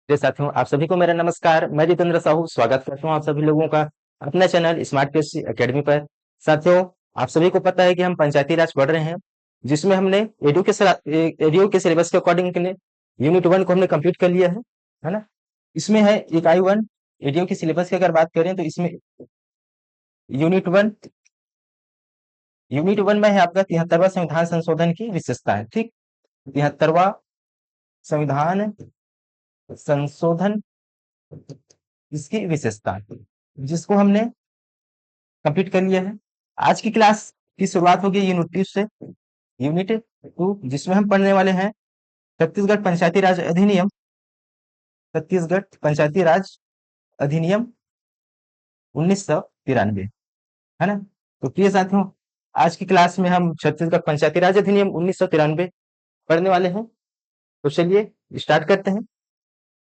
प्रिय साथियों, आप सभी को मेरा नमस्कार। मैं जितेंद्र साहू स्वागत करता हूं आप सभी लोगों का अपना चैनल स्मार्ट पीएससी एकेडमी पर। साथियों, आप सभी को पता है कि हम पंचायती राज पढ़ रहे हैं, जिसमें हमने एडू के सिलेबस के अकॉर्डिंग ने यूनिट 1 को हमने कंप्लीट कर लिया है ना। इसमें है इकाई 1। एडू के सिलेबस की अगर बात करें तो इसमें यूनिट 1 यूनिट 1 में है आपका 73वां संविधान संशोधन की विशेषताएं। ठीक, 73वां संविधान संशोधन, इसकी विशेषता, जिसको हमने कंप्लीट कर लिया है। आज की क्लास की शुरुआत होगी यूनिट 2, जिसमें हम पढ़ने वाले हैं छत्तीसगढ़ पंचायती राज अधिनियम। छत्तीसगढ़ पंचायती राज अधिनियम 1993, है ना। तो प्रिय साथियों, आज की क्लास में हम छत्तीसगढ़ पंचायती राज अधिनियम 1993 पढ़ने वाले हैं। तो चलिए स्टार्ट करते हैं।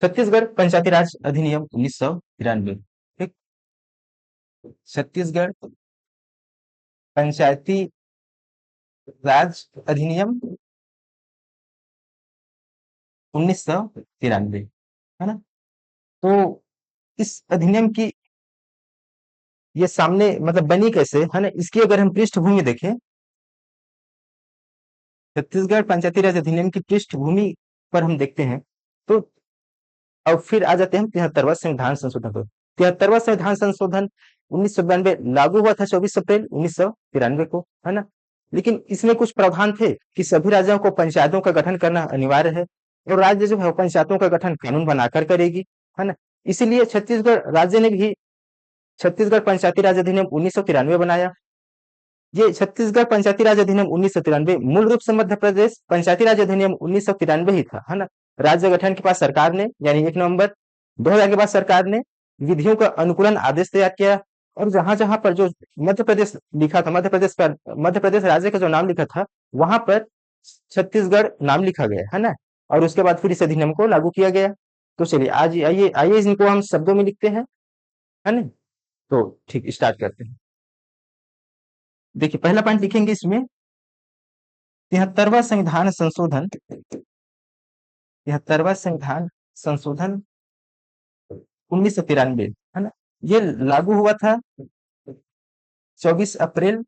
छत्तीसगढ़ पंचायती राज अधिनियम 1993। ठीक, छत्तीसगढ़ पंचायती राज अधिनियम 1993, है ना। तो इस अधिनियम की ये सामने मतलब बनी कैसे, है ना, इसकी अगर हम पृष्ठभूमि देखें, छत्तीसगढ़ पंचायती राज अधिनियम की पृष्ठभूमि पर हम देखते हैं, तो अब फिर आ जाते हैं 73वां संविधान संशोधन पर। 73वां संविधान संशोधन 1992 लागू हुआ था 24 अप्रैल 1993 को, है ना। लेकिन इसमें कुछ प्रावधान थे कि सभी राज्यों को पंचायतों का गठन करना अनिवार्य है, और राज्य जो है पंचायतों का गठन कानून बनाकर करेगी, है ना। इसीलिए छत्तीसगढ़ राज्य ने भी छत्तीसगढ़ पंचायती राज अधिनियम 1993 बनाया। ये छत्तीसगढ़ पंचायती राज अधिनियम 1993 मूल रूप से मध्य प्रदेश पंचायती राज अधिनियम 1993 ही था, है ना। राज्य गठन के बाद सरकार ने यानी 1 नवंबर 2000 के बाद सरकार ने विधियों का अनुकूलन आदेश तैयार किया, और जहां जहां पर जो मध्य प्रदेश लिखा था, मध्य प्रदेश राज्य का जो नाम लिखा था, वहां पर छत्तीसगढ़ नाम लिखा गया, है ना। और उसके बाद फिर इस अधिनियम को लागू किया गया। तो चलिए आज आइए आइए इनको हम शब्दों में लिखते हैं, है ना। तो ठीक, स्टार्ट करते हैं। देखिए, पहला पॉइंट लिखेंगे इसमें 73वां संविधान संशोधन। 73वां संविधान संशोधन 1993, है ना। ये लागू हुआ था 24 अप्रैल,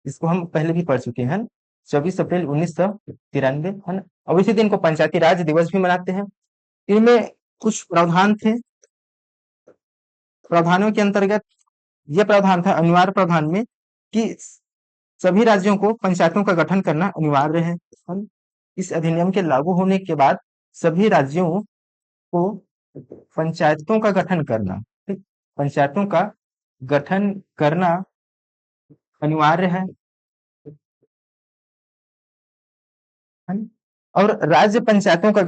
इसको हम पहले भी पढ़ चुके हैं, 24 अप्रैल 1993, है ना। और इसी दिन को पंचायती राज दिवस भी मनाते हैं। इनमें कुछ प्रावधान थे। प्रावधानों के अंतर्गत यह प्रावधान था अनिवार्य प्रावधान में कि सभी राज्यों को पंचायतों का गठन करना अनिवार्य है। इस अधिनियम के लागू होने के बाद सभी राज्यों को पंचायतों का गठन करना, ठीक, पंचायतों का गठन करना अनिवार्य है। और राज्य पंचायतों का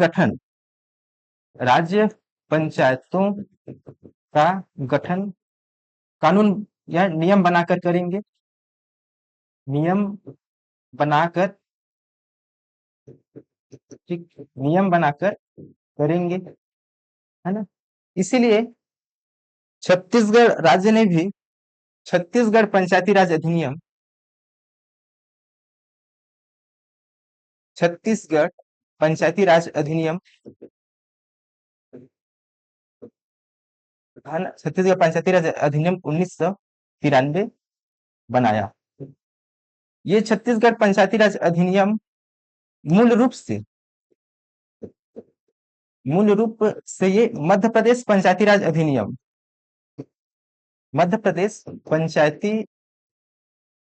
गठन कानून या नियम बनाकर करेंगे, नियम बनाकर, ठीक, नियम बनाकर करेंगे, है ना। इसीलिए छत्तीसगढ़ राज्य ने भी छत्तीसगढ़ पंचायती राज अधिनियम, छत्तीसगढ़ पंचायती राज अधिनियम, है ना, छत्तीसगढ़ पंचायती राज अधिनियम 1993 बनाया। ये छत्तीसगढ़ पंचायती राज अधिनियम मूल रूप से ये मध्य प्रदेश पंचायती राज अधिनियम, मध्य प्रदेश पंचायती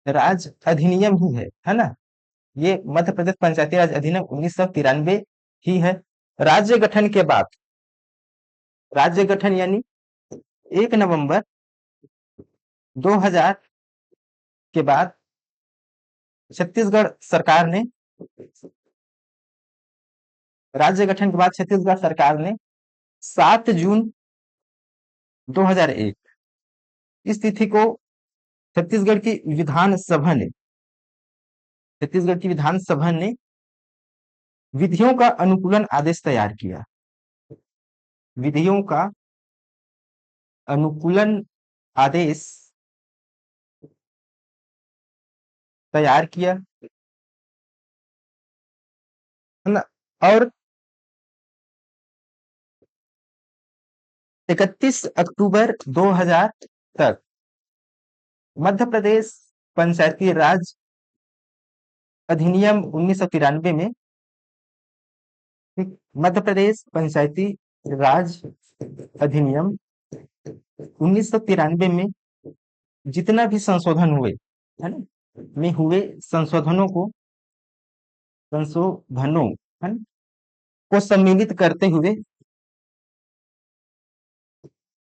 राज अधिनियम ही है ना। ये मध्य प्रदेश पंचायती राज अधिनियम 1993 ही है। राज्य गठन के बाद, राज्य गठन यानी 1 नवंबर 2000 के बाद छत्तीसगढ़ सरकार ने, राज्य गठन के बाद छत्तीसगढ़ सरकार ने 7 जून 2001 इस तिथि को छत्तीसगढ़ की विधानसभा ने, छत्तीसगढ़ की विधानसभा ने विधियों का अनुकूलन आदेश तैयार किया, विधियों का अनुकूलन आदेश तैयार किया, है ना। और 31 अक्टूबर 2000 तक मध्य प्रदेश पंचायती राज अधिनियम 1993 में, ठीक, मध्य प्रदेश पंचायती राज अधिनियम 1993 में जितना भी संशोधन हुए, है ना, में हुए संशोधनों, है ना, को सम्मिलित करते हुए,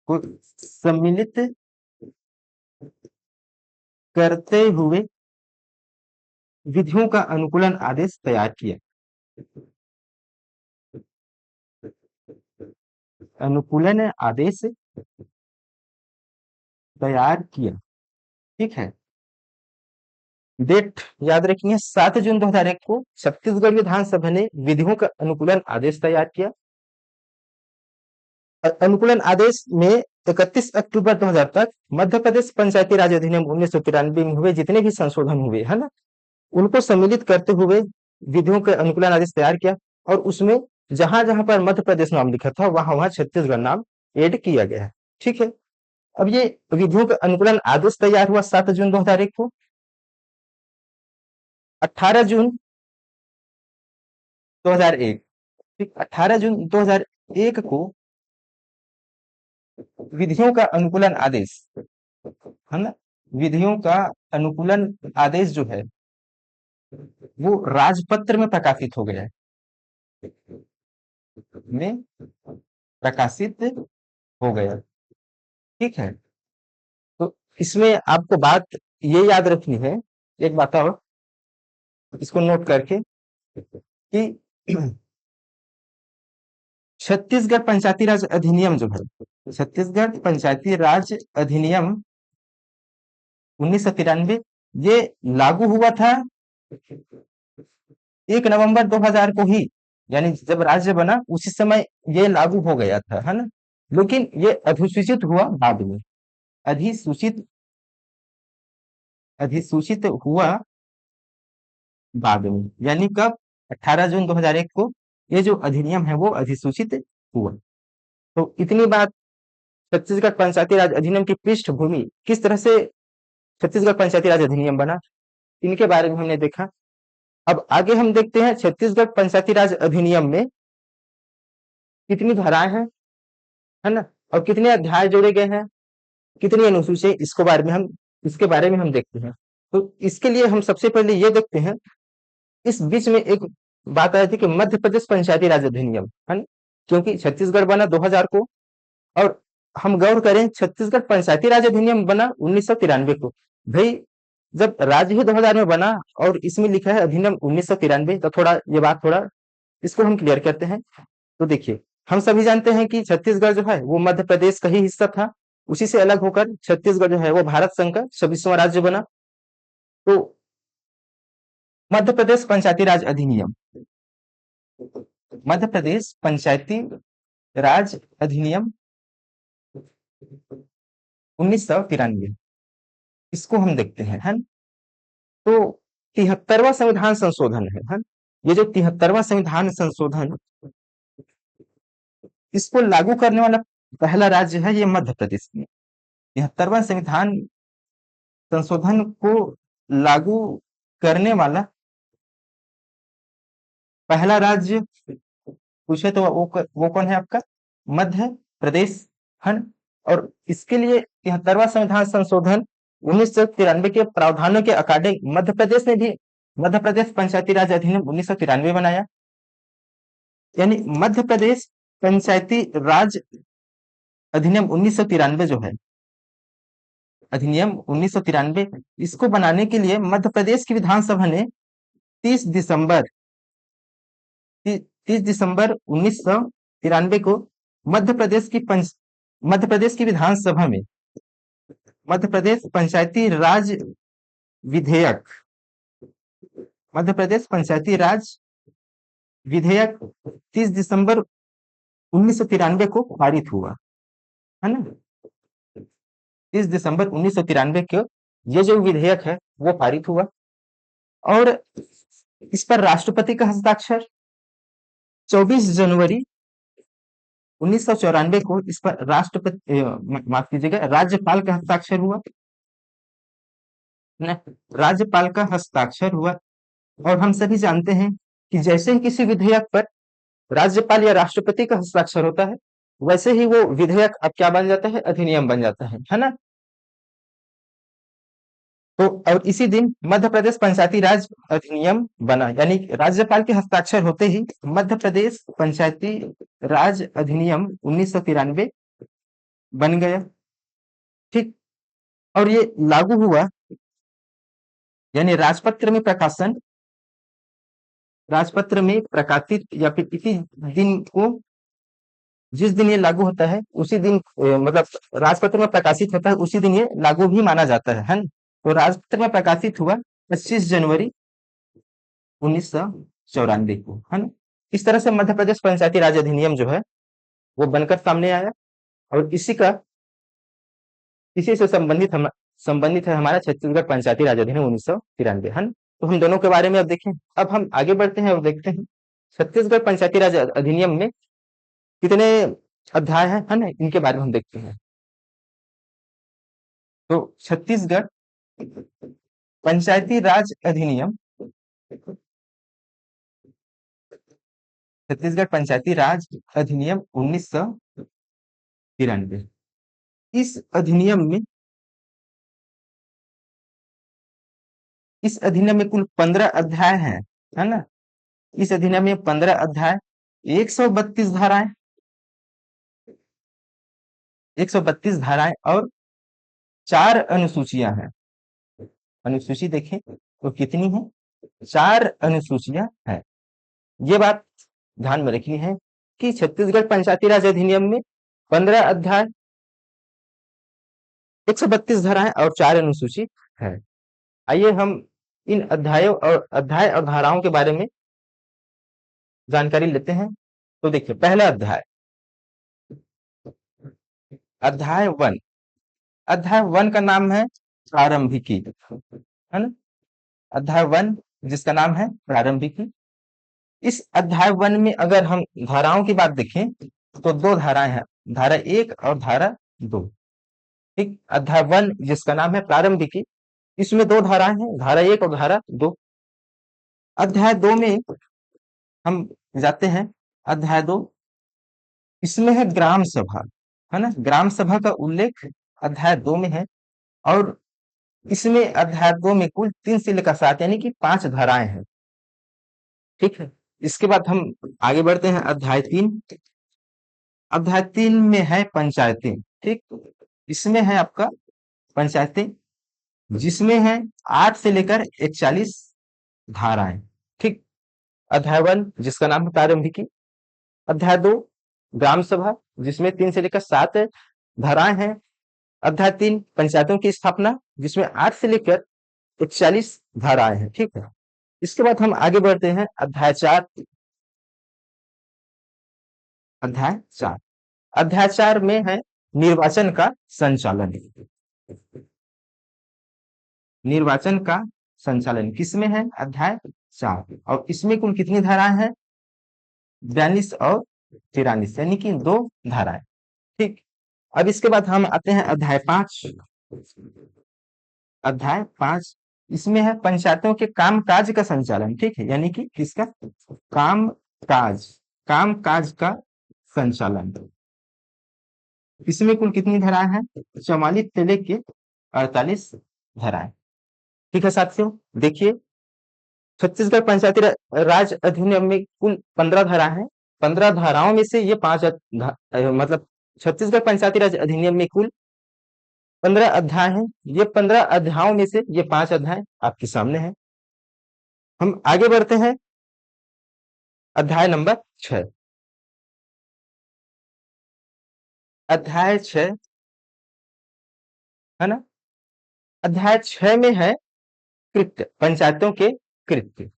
को सम्मिलित करते हुए विधियों का अनुकूलन आदेश तैयार किया। अनुकूलन आदेश तैयार किया, ठीक है। डेट याद रखिए, 7 जून 2001 को छत्तीसगढ़ विधानसभा ने विधियों का अनुकूलन आदेश तैयार किया। अनुकूलन आदेश में 31 अक्टूबर 2000 तक मध्य प्रदेश पंचायती राज अधिनियम 1993 में हुए जितने भी संशोधन हुए, है ना, उनको सम्मिलित करते हुए विधियों के अनुकूलन आदेश तैयार किया, और उसमें जहां जहां पर मध्य प्रदेश नाम लिखा था वहां वहां छत्तीसगढ़ नाम ऐड किया गया है, ठीक है। अब ये विधियों का अनुकूलन आदेश तैयार हुआ 7 जून 2001 को। 18 जून 2001, ठीक, 18 जून 2001 को विधियों का अनुकूलन आदेश, है ना, विधियों का अनुकूलन आदेश जो है वो राजपत्र में प्रकाशित हो गया है, में प्रकाशित हो गया, ठीक है। तो इसमें आपको बात ये याद रखनी है, एक बात और, इसको नोट करके, कि छत्तीसगढ़ पंचायती राज अधिनियम जो है, छत्तीसगढ़ पंचायती राज अधिनियम 1993, ये लागू हुआ था 1 नवंबर 2000 को ही, यानी जब राज्य बना उसी समय ये लागू हो गया था, है ना, लेकिन ये अधिसूचित हुआ बाद में, अधिसूचित अधिसूचित हुआ बाद में, यानी कब, 18 जून 2001 को ये जो अधिनियम है वो अधिसूचित हुआ। तो इतनी बात छत्तीसगढ़ पंचायती राज अधिनियम की पृष्ठभूमि, किस तरह से छत्तीसगढ़ पंचायती राज अधिनियम बना, इनके बारे में हमने देखा। अब आगे हम देखते हैं छत्तीसगढ़ पंचायती राज अधिनियम में कितनी धाराएं हैं, है ना, और कितने अध्याय जोड़े गए हैं, कितनी अनुसूचियां, इसके बारे में हम देखते हैं। तो इसके लिए हम सबसे पहले ये देखते हैं, इस बीच में एक बात आई थी कि मध्य प्रदेश पंचायती राज अधिनियम, है ना, क्योंकि छत्तीसगढ़ बना 2000 को, और हम गौर करें छत्तीसगढ़ पंचायती राज अधिनियम बना 1993 को। भाई जब राज्य ही 2000 में बना और इसमें लिखा है अधिनियम 1993, तो थोड़ा ये बात, थोड़ा इसको हम क्लियर करते हैं। तो देखिए, हम सभी जानते हैं कि छत्तीसगढ़ जो है वो मध्य प्रदेश का ही हिस्सा था, उसी से अलग होकर छत्तीसगढ़ जो है वो भारत संघ का 26वां राज्य बना। तो मध्य प्रदेश पंचायती राज अधिनियम, मध्य प्रदेश पंचायती राज अधिनियम 1993, इसको हम देखते हैं, है ना? तो 73वां संविधान संशोधन है ना? ये जो 73वां संविधान संशोधन, इसको लागू करने वाला पहला राज्य है ये मध्य प्रदेश में। 73वां संविधान संशोधन को लागू करने वाला पहला राज्य पूछे तो वो कौन है आपका? मध्य प्रदेश, है ना? और इसके लिए 73वां संविधान संशोधन 1993 के प्रावधानों के अकॉर्डिंग मध्य प्रदेश ने भी मध्य प्रदेश पंचायती राज अधिनियम 1993 बनाया। यानी मध्य प्रदेश पंचायती राज अधिनियम 1993 जो है, अधिनियम 1993, इसको बनाने के लिए मध्य प्रदेश की विधानसभा ने 30 दिसंबर 30 दिसंबर 1993 को मध्य प्रदेश की विधानसभा में मध्य प्रदेश पंचायती राज विधेयक, मध्य प्रदेश पंचायती राज विधेयक 30 दिसंबर 1993 को पारित हुआ, है ना? 30 दिसंबर 1993 को ये जो विधेयक है वो पारित हुआ, और इस पर राष्ट्रपति का हस्ताक्षर 24 जनवरी 1994 को इस पर राष्ट्रपति माफ कीजिएगा, राज्यपाल का हस्ताक्षर हुआ न, राज्यपाल का हस्ताक्षर हुआ। और हम सभी जानते हैं कि जैसे ही किसी विधेयक पर राज्यपाल या राष्ट्रपति का हस्ताक्षर होता है, वैसे ही वो विधेयक अब क्या बन जाता है, अधिनियम बन जाता है ना। तो और इसी दिन मध्य प्रदेश पंचायती राज अधिनियम बना, यानी राज्यपाल के हस्ताक्षर होते ही मध्य प्रदेश पंचायती राज अधिनियम 1993 बन गया। ठीक। और ये लागू हुआ, यानी राजपत्र में प्रकाशन, राजपत्र में प्रकाशित या फिर इसी दिन को, जिस दिन ये लागू होता है उसी दिन मतलब राजपत्र में प्रकाशित होता है उसी दिन ये लागू भी माना जाता है ना। तो राजपत्र में प्रकाशित हुआ 25 जनवरी 1994 को, है ना। इस तरह से मध्य प्रदेश पंचायती राज अधिनियम जो है वो बनकर सामने आया। और इसी से संबंधित है हमारा छत्तीसगढ़ पंचायती राज अधिनियम 1993, है ना। तो हम दोनों के बारे में अब देखें। अब हम आगे बढ़ते हैं और देखते हैं छत्तीसगढ़ पंचायती राज अधिनियम में कितने अध्याय हैं, है ना, इनके बारे में हम देखते हैं। तो पंचायती राज अधिनियम छत्तीसगढ़ पंचायती राज अधिनियम 1993, इस अधिनियम में इस अधिनियम में कुल 15 अध्याय हैं, है ना। इस अधिनियम में 15 अध्याय, 132 धाराएं, 132 धाराएं और 4 अनुसूचियां हैं। अनुसूची देखें तो कितनी है, 4 अनुसूचियां हैं। ये बात ध्यान में रखनी है कि छत्तीसगढ़ पंचायती राज अधिनियम में 15 अध्याय, 132 धाराएं और 4 अनुसूची है। आइए हम इन अध्याय और धाराओं के बारे में जानकारी लेते हैं। तो देखिए, पहला अध्याय, अध्याय 1, अध्याय 1 का नाम है प्रारंभिकी, है ना। अध्याय 1 जिसका नाम है प्रारंभिकी। इस अध्याय 1 में अगर हम धाराओं की बात देखें तो 2 धाराएं हैं, धारा 1 और धारा 2। ठीक। अध्याय 1 जिसका नाम है प्रारंभिकी, इसमें 2 धाराएं हैं, धारा 1 और धारा 2। अध्याय 2 में हम जाते हैं, अध्याय 2, इसमें है ग्राम सभा, है ना। ग्राम सभा का उल्लेख अध्याय 2 में है। और इसमें अध्याय 2 में कुल 3 से लेकर 7 यानी कि 5 धाराएं हैं। ठीक है। इसके बाद हम आगे बढ़ते हैं, अध्याय 3। अध्याय 3 में है पंचायतें। ठीक। इसमें है आपका पंचायतें, जिसमें है 8 से लेकर 41 धाराएं। ठीक। अध्याय 1 जिसका नाम है प्रारंभिकी, अध्याय 2 ग्राम सभा जिसमें 3 से लेकर 7 धाराएं हैं, अध्याय 3 पंचायतों की स्थापना जिसमें 8 से लेकर 41 धाराएं हैं। ठीक है। इसके बाद हम आगे बढ़ते हैं, अध्याय 4। अध्याय 4, अध्याय 4 में है निर्वाचन का संचालन। निर्वाचन का संचालन किसमें है, अध्याय 4। और इसमें कुल कितनी धाराएं हैं, 42 और 43, यानी कि 2 धाराएं। ठीक। अब इसके बाद हम आते हैं अध्याय 5। अध्याय 5, इसमें है पंचायतों के काम काज का संचालन। ठीक है, यानी कि किसका, काम काज, काम काज का संचालन। इसमें कुल कितनी धाराएं हैं, 44 से लेके 48 धाराएं। ठीक है साथियों, देखिए छत्तीसगढ़ पंचायती राज अधिनियम में कुल 15 धारा है। 15 धाराओं में से ये 5 मतलब छत्तीसगढ़ पंचायती राज अधिनियम में कुल 15 अध्याय हैं। ये 15 अध्यायों में से ये 5 अध्याय आपके सामने हैं। हम आगे बढ़ते हैं, अध्याय नंबर 6। अध्याय 6, है ना। अध्याय 6 में है कृत्य, पंचायतों के कृत्य,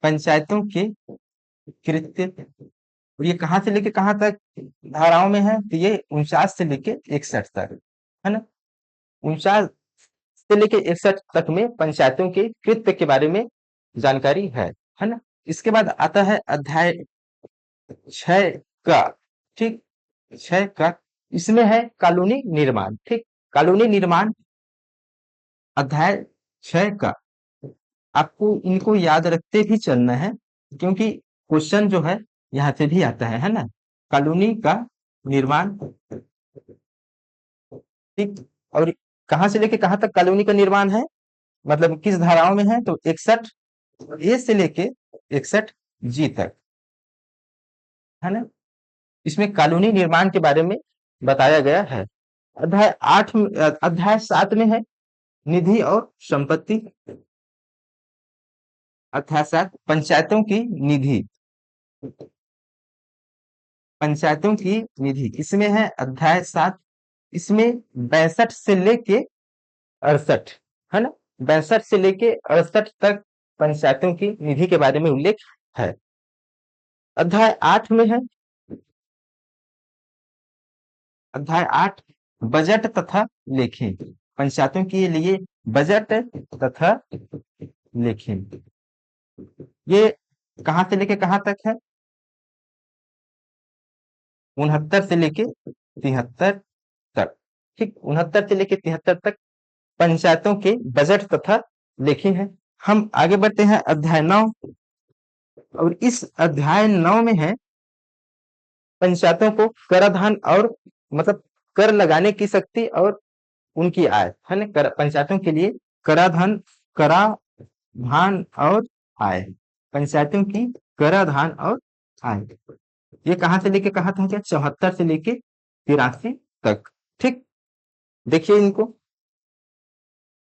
पंचायतों के कृत्य। और ये कहां से लेके कहां तक धाराओं में है, तो ये 49 से लेके 61 तक, है ना। 49 से लेके 61 तक में पंचायतों के कृत्य के बारे में जानकारी है ना। इसके बाद आता है अध्याय 6 का। ठीक, 6 का, इसमें है कॉलोनी निर्माण। ठीक, कॉलोनी निर्माण अध्याय 6 का। आपको इनको याद रखते भी चलना है, क्योंकि क्वेश्चन जो है यहाँ से भी आता है ना। कॉलोनी का निर्माण। ठीक, और कहाँ से लेके कहाँ तक कॉलोनी का निर्माण है, मतलब किस धाराओं में है, तो 61 ए से लेके 61 जी तक, है ना। इसमें कॉलोनी निर्माण के बारे में बताया गया है। अध्याय 7 में है निधि और संपत्ति। अध्याय 7 पंचायतों की निधि। पंचायतों की निधि इसमें है अध्याय 7। इसमें 62 से लेके 68, है ना, 62 से लेके 68 तक पंचायतों की निधि के बारे में उल्लेख है। अध्याय 8 में है अध्याय 8 बजट तथा लेखें। पंचायतों के लिए बजट तथा लेखें, ये कहाँ से लेके कहाँ तक है, 69 से लेके 73 तक। ठीक, 69 से लेके 73 तक पंचायतों के बजट तथा लेखे हैं। हम आगे बढ़ते हैं अध्याय 9, और इस अध्याय 9 में है पंचायतों को कराधान और मतलब कर लगाने की शक्ति और उनकी आय, है ना। पंचायतों के लिए कराधान, कराधान और आय, पंचायतों की कराधान और आय, ये कहाँ से लेके कहाँ तक है, 74 से लेके 83 तक। ठीक, देखिए इनको।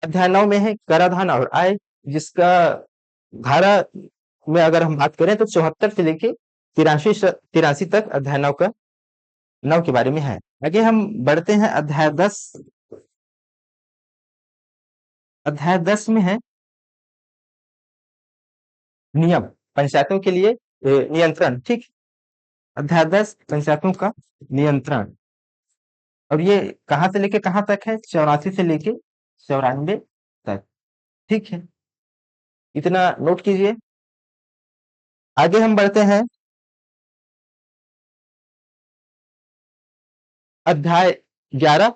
अध्याय 9 में है कराधान और आय, जिसका धारा में अगर हम बात करें तो 74 से लेके 83 तक अध्याय 9 का 9 के बारे में है। आगे हम बढ़ते हैं अध्याय 10। अध्याय 10 में है नियम, पंचायतों के लिए नियंत्रण। ठीक, अध्याय 10 पंचायतों का नियंत्रण, और ये कहाँ से लेके कहाँ तक है, 84 से लेके 94 तक। ठीक है, इतना नोट कीजिए। आगे हम बढ़ते हैं अध्याय 11।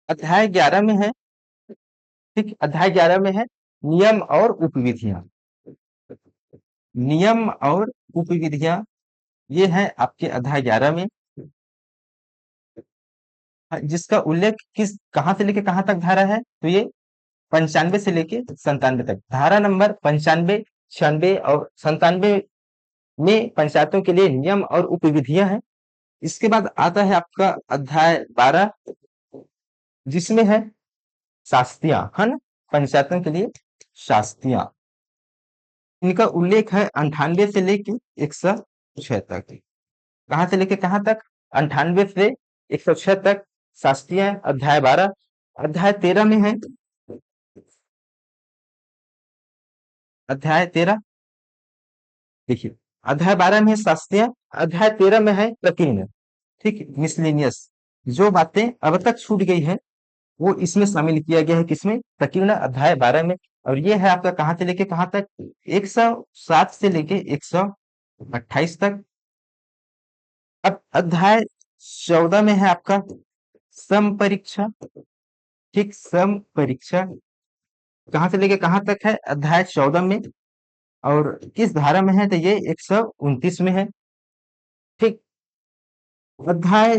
अध्याय 11 में है, ठीक, अध्याय 11 में है नियम और उपविधियां। नियम और उपविधियां, ये है आपके अध्याय 11 में, जिसका उल्लेख किस कहाँ से लेके कहाँ तक धारा है, तो ये 95 से लेके 97 तक। धारा नंबर 95, 96 और 97 में पंचायतों के लिए नियम और उपविधियां हैं। इसके बाद आता है आपका अध्याय 12, जिसमें है शास्तियां, है ना, पंचायतों के लिए शास्तियां। इनका उल्लेख है 98 से लेके 106 तक। कहाँ से लेके कहाँ तक, 98 से 106 तक शास्त्रीय अध्याय 12। अध्याय 13 में है अध्याय 13, देखिए, अध्याय 12 में है शास्त्रीय, अध्याय 13 में है प्रकीर्ण। ठीक, मिसलेनियस, जो बातें अब तक छूट गई है वो इसमें शामिल किया गया है, किसमें, प्रकीर्ण अध्याय 12 में। और ये है आपका कहाँ से लेके कहाँ तक, 107 से लेके 128 तक। अब अध्याय 14 में है आपका सम परीक्षा। ठीक, सम परीक्षा कहाँ से लेके कहाँ तक है, अध्याय 14 में, और किस धारा में है, तो ये 129 में है। ठीक, अध्याय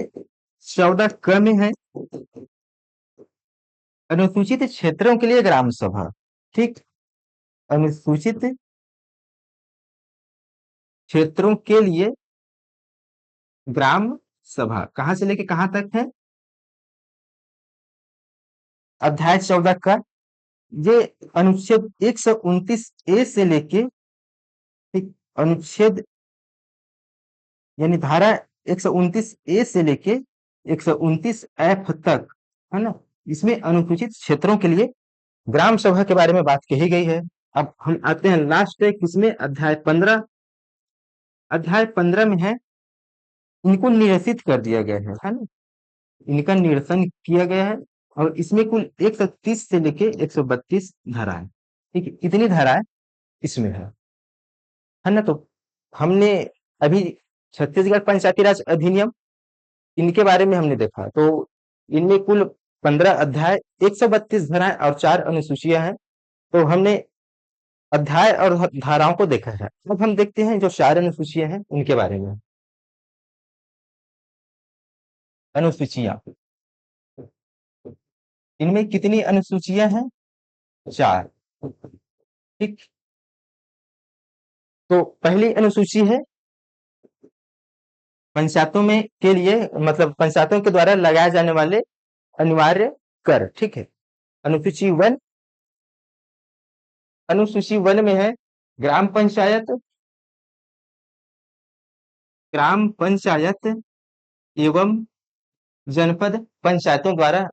14 क में है अनुसूचित क्षेत्रों के लिए ग्राम सभा। ठीक, अनुसूचित क्षेत्रों के लिए ग्राम सभा कहाँ से लेके कहाँ तक है, अध्याय 14 का, ये अनुच्छेद 129 ए से लेके, ठीक, अनुच्छेद यानी धारा 129 ए से लेके 129 एफ तक, है ना, इसमें अनुसूचित क्षेत्रों के लिए ग्राम सभा के बारे में बात कही गई है। अब हम आते हैं लास्ट किसमें, अध्याय 15। अध्याय 15 में है इनको निरसित कर दिया गया है ना, इनका निरसन किया गया है। और इसमें कुल 130 से लेके 132 धाराएं, ठीक है, इतनी धाराएं इसमें है ना। तो हमने अभी छत्तीसगढ़ पंचायती राज अधिनियम, इनके बारे में हमने देखा। तो इनमें कुल 15 अध्याय, 132 धाराएं और 4 अनुसूचियां हैं। तो हमने अध्याय और धाराओं को देखा है। अब हम देखते हैं जो 4 अनुसूचियां हैं उनके बारे में। अनुसूचियां, इनमें कितनी अनुसूचियां हैं? 4। ठीक। तो पहली अनुसूची है पंचायतों में के लिए, मतलब पंचायतों के द्वारा लगाए जाने वाले अनिवार्य कर। ठीक है। अनुसूची वन, अनुसूची वन में है ग्राम पंचायत, ग्राम पंचायत एवं जनपद पंचायतों द्वारा,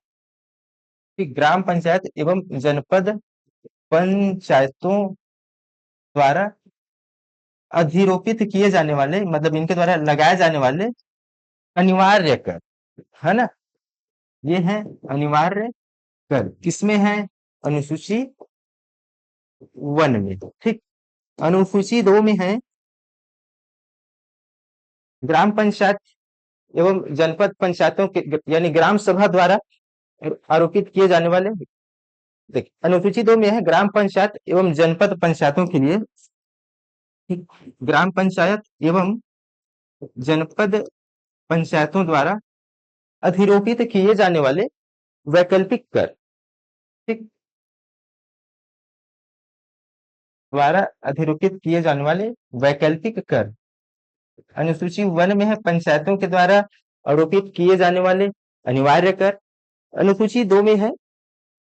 कि ग्राम पंचायत एवं जनपद पंचायतों द्वारा अधिरोपित किए जाने वाले, मतलब इनके द्वारा लगाए जाने वाले अनिवार्य कर, है ना। ये है अनिवार्य कर, किसमें है? अनुसूची वन में। ठीक। अनुसूची दो में है ग्राम पंचायत एवं जनपद पंचायतों के, यानी ग्राम सभा द्वारा आरोपित किए जाने वाले। देखिए, अनुसूची दो में है ग्राम पंचायत एवं जनपद पंचायतों के लिए, ठीक, ग्राम पंचायत एवं जनपद पंचायतों द्वारा अधिरोपित किए जाने वाले वैकल्पिक कर। ठीक। द्वारा अधिरोपित किए जाने वाले वैकल्पिक कर, अनुसूची वन में है पंचायतों के द्वारा आरोपित किए जाने वाले अनिवार्य कर। अनुसूची दो में है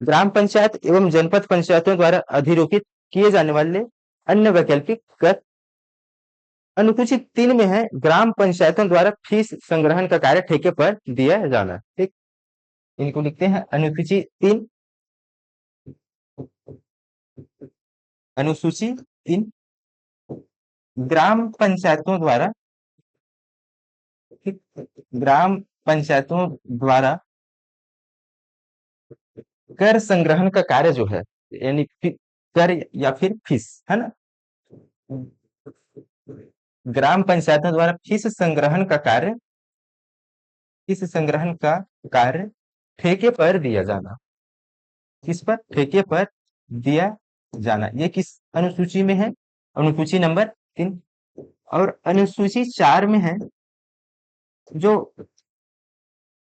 ग्राम पंचायत एवं जनपद पंचायतों द्वारा अधिरोपित किए जाने वाले अन्य वैकल्पिक कर। अनुसूची 3 में है ग्राम पंचायतों द्वारा फीस संग्रहण का कार्य ठेके पर दिया जाना। ठीक। इनको लिखते हैं अनुसूची 3। अनुसूची 3 ग्राम पंचायतों द्वारा, ठीक, ग्राम पंचायतों द्वारा कर संग्रहण का कार्य जो है, यानी कर या फिर फीस, है ना, ग्राम पंचायतों द्वारा फीस संग्रहण का कार्य, फीस संग्रहण का कार्य ठेके पर दिया जाना। किस पर? ठेके पर दिया जाना। ये किस अनुसूची में है? अनुसूची नंबर 3। और अनुसूची 4 में है जो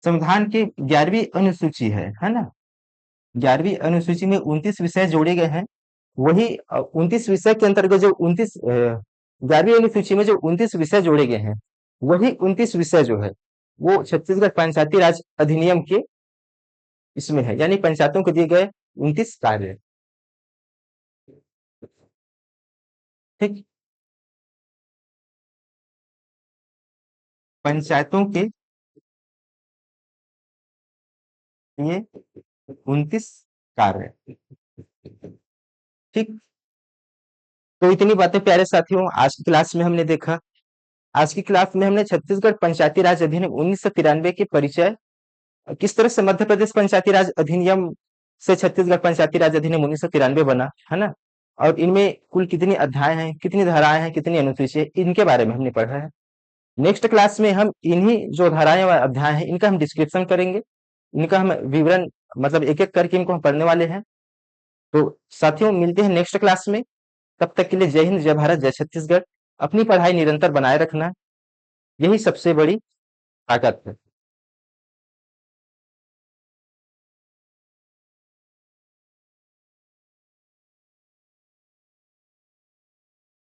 संविधान की 11वीं अनुसूची है ना। 11वीं अनुसूची में 29 विषय जोड़े गए हैं। वही 29 विषय के अंतर्गत जो 11वीं अनुसूची में जो 29 विषय जोड़े गए हैं, वही 29 विषय जो है वो छत्तीसगढ़ पंचायती राज अधिनियम के इसमें है, यानी पंचायतों को दिए गए 29 कार्य। ठीक। पंचायतों के लिए 29 कार्य। ठीक। तो इतनी बातें प्यारे साथियों आज की क्लास में हमने देखा। आज की क्लास में हमने छत्तीसगढ़ पंचायती राज अधिनियम 1993 के परिचय, किस तरह से मध्य प्रदेश पंचायती राज अधिनियम से छत्तीसगढ़ पंचायती राज अधिनियम 1993 बना, है ना। और इनमें कुल कितनी अध्याय हैं, कितनी धाराएं हैं, कितनी अनुसूची है, इनके बारे में हमने पढ़ा है। नेक्स्ट क्लास में हम इन्हीं जो धाराएं और अध्याय हैं इनका हम डिस्क्रिप्शन करेंगे, इनका हम विवरण, मतलब एक एक करके इनको हम पढ़ने वाले हैं। तो साथियों मिलते हैं नेक्स्ट क्लास में। तब तक के लिए जय हिंद, जय भारत, जय छत्तीसगढ़। अपनी पढ़ाई निरंतर बनाए रखना, यही सबसे बड़ी ताकत है।